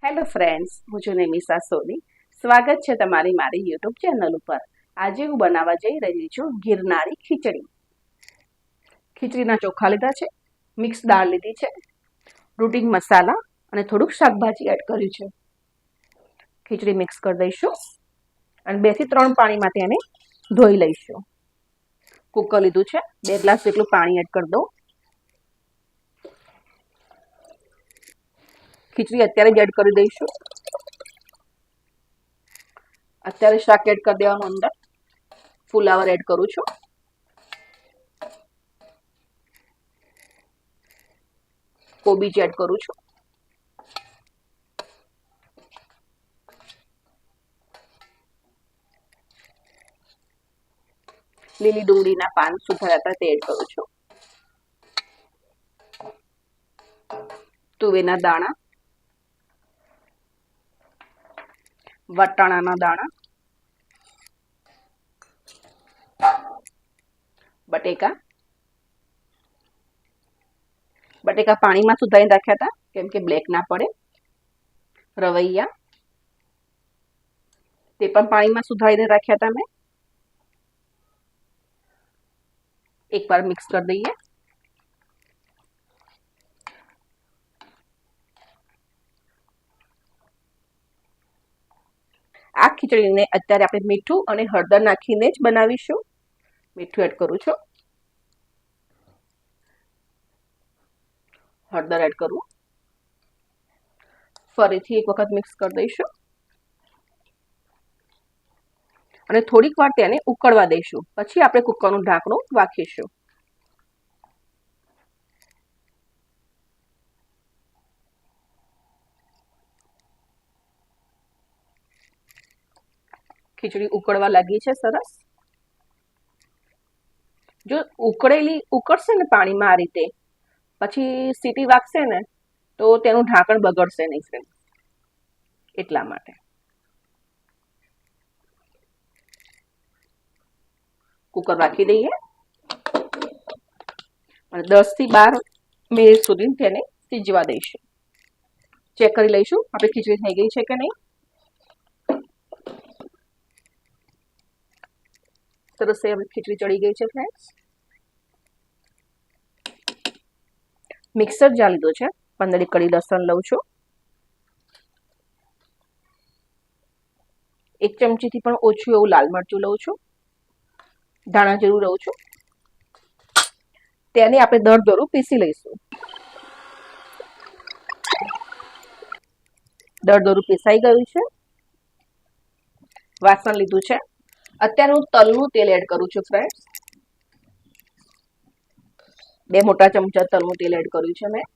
Hello friends, હું છું નિમિષા સોની. સ્વાગત છે તમારી મારી યુટ્યુબ ચેનલ ઉપર. આજે હું બનાવવા જઈ રહી છું ગિરનારી ખીચડી. ખીચડીના ચોખા લીધા છે, મિક્સ દાળ લીધી છે, રૂટિંગ મસાલા અને થોડુંક શાકભાજી એડ કર્યું છે. ખીચડી મિક્સ કરી દઈશું અને 2 થી 3 પાણીમાં તેને ધોઈ લઈશું. કુકર લીધું છે, 2 ગ્લાસ જેટલું પાણી એડ કરી દઉં. ખીચડી અત્યારે જ એડ કરી દઈશું. અત્યારે શાક એડ કરી દેવાનું. અંદર ફુલાવર એડ કરું છું. કોબીજ એડ કરું છું. લીલી ડુંગળીના પાન સુધાર્યા હતા તે એડ કરું છું. તુવેરના દાણા, વટાણાના દાણા, બટેકા પાણીમાં સુધારીને રાખ્યા હતા કેમ કે બ્લેક ના પડે. રવૈયા તે પણ પાણીમાં સુધારીને રાખ્યા હતા મેં. એકવાર મિક્સ કરી દઈએ. આ ખીચડીને અત્યારે આપણે મીઠું અને હળદર નાખીને જ બનાવીશું. મીઠું એડ કરું છું. હળદર એડ કરું. ફરીથી એક વખત મિક્સ કરી દઈશું અને થોડીક વાર તેને ઉકળવા દઈશું. પછી આપણે કુકરનું ઢાંકણું રાખીશું. ખીચડી ઉકળવા લાગી છે સરસ. જો ઉકળશે ને પાણીમાં આ રીતે, પછી સીટી વાગશે ને તો તેનું ઢાંકણ બગડશે નહીં ફ્રેન્ડ. એટલા માટે કુકર રાખી દઈએ અને 10 થી 12 મિનિટ સુધી તેને સીજવા દઈશું. ચેક કરી લઈશું આપણે ખીચડી થઈ ગઈ છે કે નહીં. સરસ આપણી ખીચડી ચડી ગઈ છે ફ્રેન્ડ્સ. મિક્સર જાર લીધો છે, 15 કળી લસણ લઉં છું. 1 ચમચીથી પણ ઓછું એવું લાલ મરચું લઉં છું. ધાણા જીરું લઉં છું. તેને આપણે દરદરું પીસી લઈશું. દરદરું પીસાઈ ગયું છે. વાસણ લીધું છે. અત્યારે હું તલનું તેલ એડ કરું છું ફ્રેન્ડ્સ. 2 મોટા ચમચા તલનું તેલ એડ કર્યું છે મેં.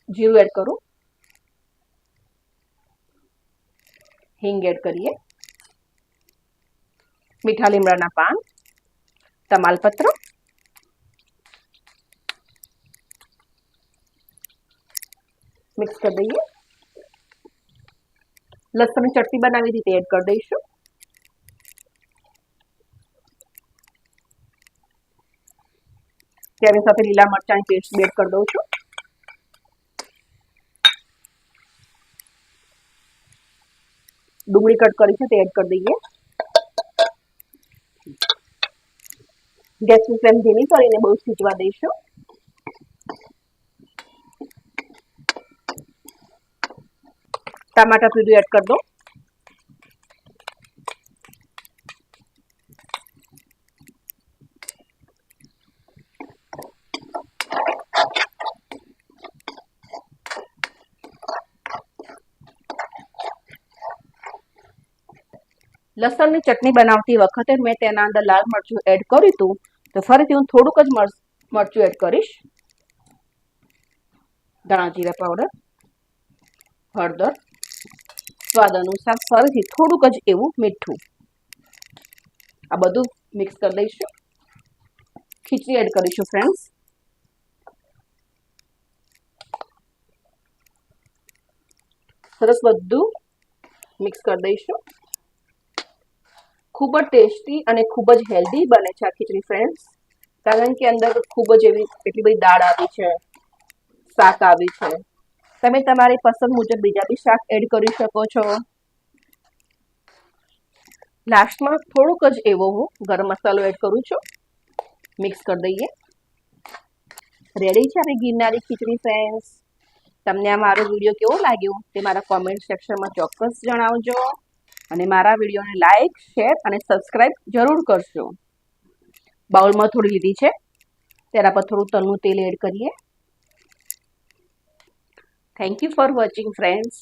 જીરું એડ કરું. હિંગ એડ કરીએ. મીઠા લીમડાના પાન, તમાલપત્ર, મિક્સ કરી દઈએ. લસણની ચટણી બનાવી હતી તે એડ કરી દઈશું. તેની સાથે લીલા મરચાંની પેસ્ટ એડ કરી દઉં છું. ડુંગળી કટ કરી છે તે એડ કરી દઈએ. ગેસની ફ્લેમ ધીમી કરીને બહુ સીજવા દઈશું. ટમાટર પ્યુરી એડ કરી દો. લસણની ચટણી બનાવતી વખતે મેં તેના અંદર લાલ મરચું એડ કર્યું હતું, તો ફરીથી હું થોડુંક જ મરચું એડ કરીશ. ધાણા જીરા પાવડર, હળદર, સ્વાદ અનુસાર ફરીથી થોડુંક જ એવું મીઠું. આ બધું મિક્સ કરી દઈશું. ખીચડી એડ કરીશું ફ્રેન્ડ્સ. સરસ બધું મિક્સ કરી દઈશું. ખૂબ જ ટેસ્ટી અને ખૂબ જ હેલ્ધી બને છે આ ખીચડી ફ્રેન્ડ્સ. કારણ કે અંદર ખૂબ જ એટલી બધી દાળ આવી છે, શાક આવી છે, તમે તમારી પસંદ મુજબ બીજા બી શાક એડ કરી શકો છો. લાસ્ટમાં થોડુંક જ એવો હું ગરમ મસાલો એડ કરું છું. મિક્સ કરી દઈએ. રેડી છે આપણી ગિરનારી ખીચડી ફ્રેન્ડ્સ. તમને આ મારો વિડીયો કેવો લાગ્યો તે મારા કોમેન્ટ સેક્શનમાં ચોક્કસ જણાવજો. અને મારા વિડીયોને લાઈક, શેર અને સબસ્ક્રાઈબ જરૂર કરજો. બાઉલમાં થોડી લીધી છે, તેના પર થોડું તલનું તેલ એડ કરીએ. Thank you for watching friends.